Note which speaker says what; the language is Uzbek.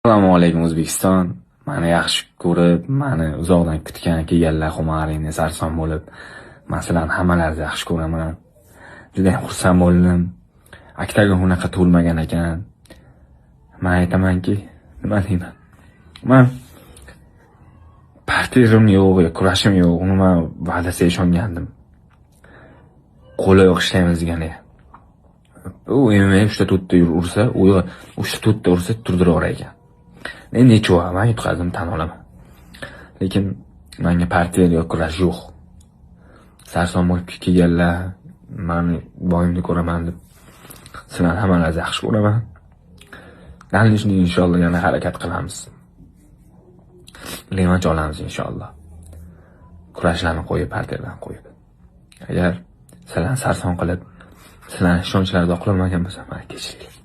Speaker 1: Assalomu alaykum O'zbekiston. Meni yaxshi ko'rib, meni uzoqdan kutgan kelganlar xumaringni sarson bo'lib, men sizlarni hammalaringizni yaxshi ko'raman. Juda ham xursand bo'ldim. Oktagon unaqa to'lmagan ekan. Men aytamanki, nima deyman? Men partiyarim yo'q, kurashim yo'q. Uni men va'dasiga ishongandim. Qo'li yo'q ishlaymiz degan ekan. U MMA 3-4 ursa, u 3-4 ursa turdiraverar ekan. Necha men yutqazdim tan olaman. Lekin menga partiyaga kurash yo'q. Sarson bo'lib kelganlar, men boyimni ko'raman deb sizlarni hammalaringizni yaxshi ko'raman. Dalishni inshaalloh yana harakat qilamiz. Revanch olamiz inshaalloh. Kurashlarni qo'yib, partiyalarni qo'yib. Agar sizlarni sarson qilib, sizlarni ishonchlaringizni oqlamagan bo'lsam, kechiring.